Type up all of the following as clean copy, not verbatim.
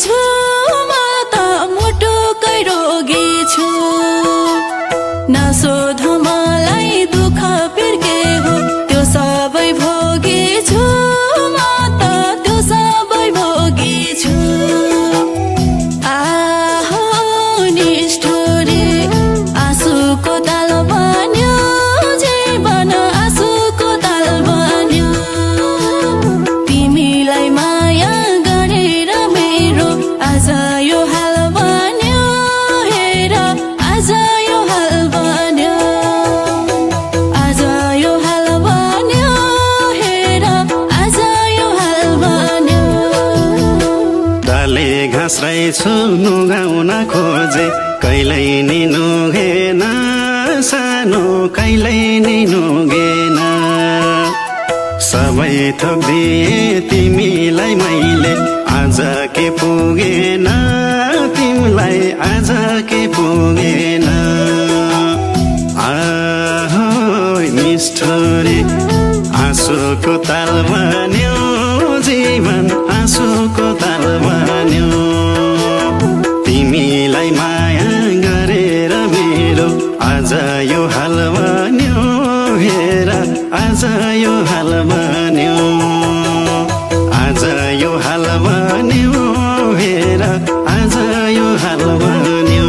छु म त मुटुकै रोगी छु नसोध मलाई दुःख पिर्के हो त्यो सबै भोगी छु म त त्यो सबै भोगी छु आहो निष्ठुरी आँसुको ताल बन्यो जीवन आँसुको ताल बन्यो तिमीलाई माया गरेर मेरो आज यो हाल बन्यो हेर आज यो हाल बन्यो आज यो हाल बन्यो हेर आज यो हाल बन्यो डाले घाँस रहेछु नुगाउन खोजे कहिल्यै नि नुगेन सानो कहिल्यै नि नुगेन सबै थोक दिए तिमीलाई मैले आज के पुगेन तिमीलाई आज के पुगेन आहो निष्ठुरी आँसुको ताल बन्यो जीवन आँसुको ताल बन्यो तिमीलाई माया गरेर मेरो आज यो हाल बन्यो हेर आज यो हाल बन्यो आज यो हाल बन्यो हेर आज यो हाल बन्यो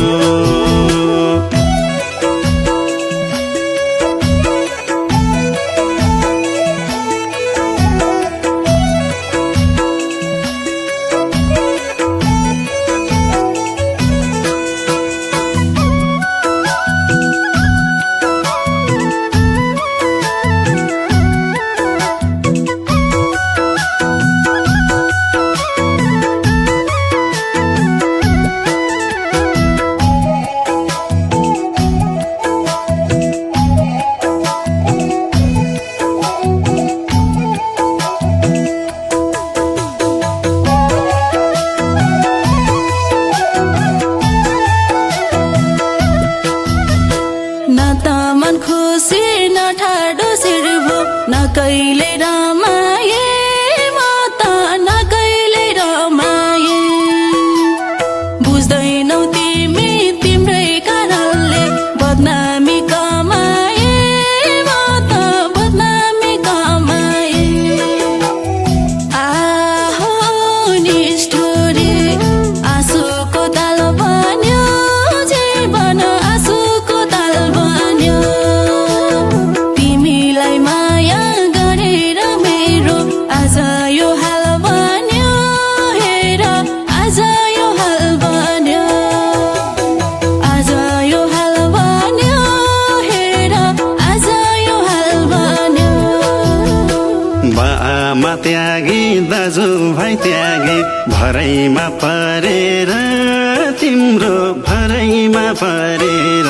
न त मन खुसी न ठाडो शिर भो न कहिले रमाए म त न कहिले रमाए बुझ्दैनौ तिमी तिम्रै कारणले बदनामी कमाए म त बदनामी कमाए आहो निष्ठुरी आँसुको ताल बन्यो जीवन आँसुको ताल बन्यो तिमीलाई माया गरेर मेरो आज यो हाल बन्यो हेर आज यो हाल बन्यो आज यो हाल बन्यो हेर आज यो हाल बन्यो बाआमा त्यागे दाजुभाइ त्यागे भरैमा परेर तिम्रो भरैमा परेर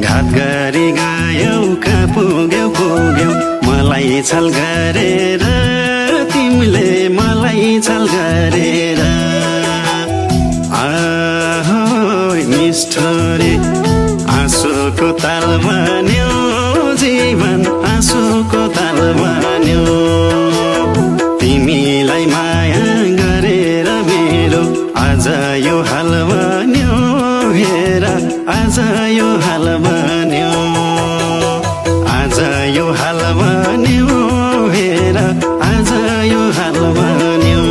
घात गरी गयौ कहाँ पुग्यौ पुग्यौ मलाई छल गरेर तिमीले मलाई छल गरेर आहो निष्ठुरी आँसुको ताल बन्यो जीवन आँसुको ताल बन्यो तिमीलाई माया गरेर मेरो आज यो हाल बन्यो हेर आज यो हाल बन्यो आज यो हाल बन्यो हेर आज यो हाल बन्यो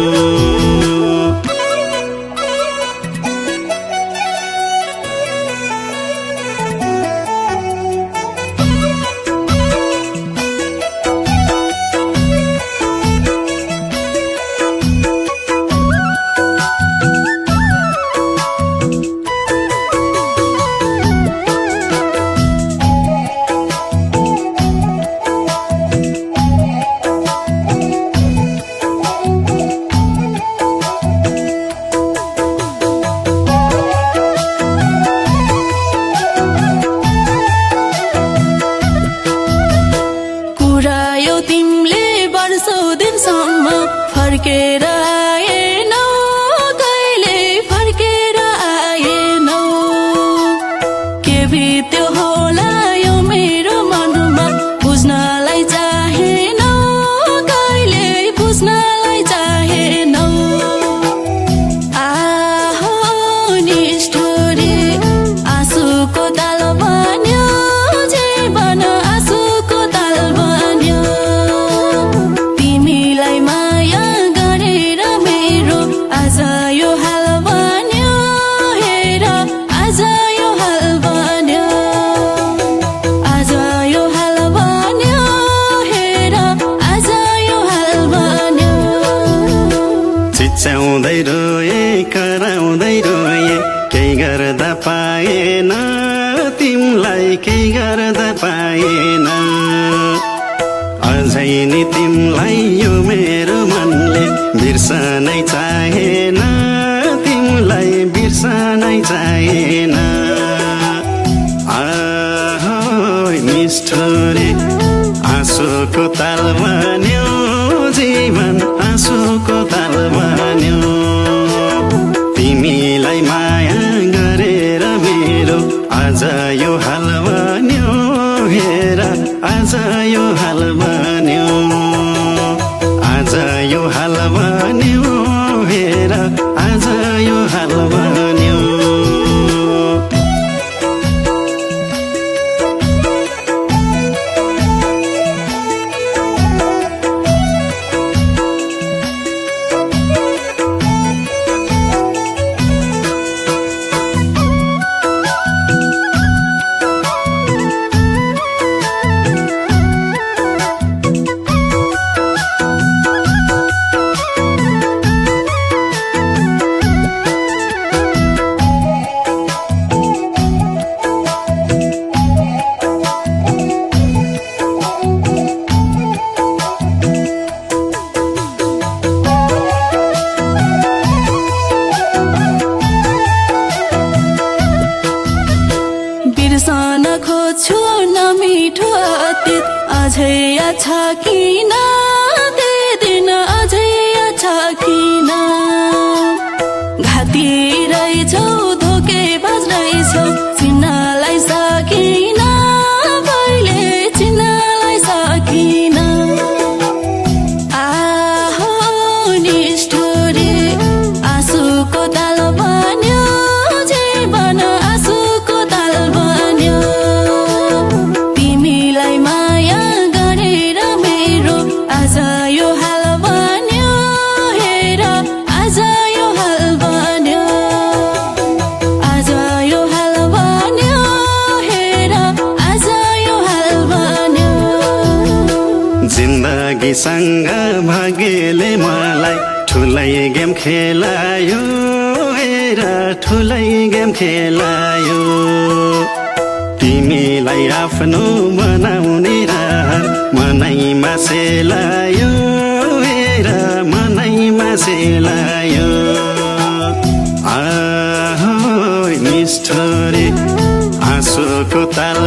रिसाउँदै रोए कराउँदै रोए केही गर्दा पाएन तिमलाई केही गर्दा पाएन अझै नि तिमलाई यो मेरो मनले बिर्सनै चाहेन तिमलाई बिर्सनै चाहेन निष्ठुरी आँसुको ताल बन्यो जीवन आँसुको ताल बन्यो तिमीलाई माया गरेर मेरो आज यो हाल बन्यो हेर आज यो हाल बन्यो आज यो हाल बन्यो हेर आज यो हाल बन्यो बिर्सन खोज्छु नमिठो अतीत अझै छ किन दिन अझै छ किन घाँटी रहेछौ धोके बाज रहेछौ चिन्नलाई सकिन कहिले चिन्नलाई सकिन आहो निष्ठुरी आँसुको ताल बन्यो जीवन आँसुको ताल बन्यो तिमीलाई माया गरेर मेरो आज यो हाल बन्यो हेर आज यो हाल बन्यो आज यो हाल बन्यो हेर आज यो हाल बन्यो जिन्दगीसँग भाग्यले मलाई ठुलै गेम खेलायो हेर ठुलै गेम खेलायो तिमीलाई आफ्नो बनाउने रहर मनैमा सेलायो हेर मनैमा सेलायो आहो निष्ठुरी आँसुको ताल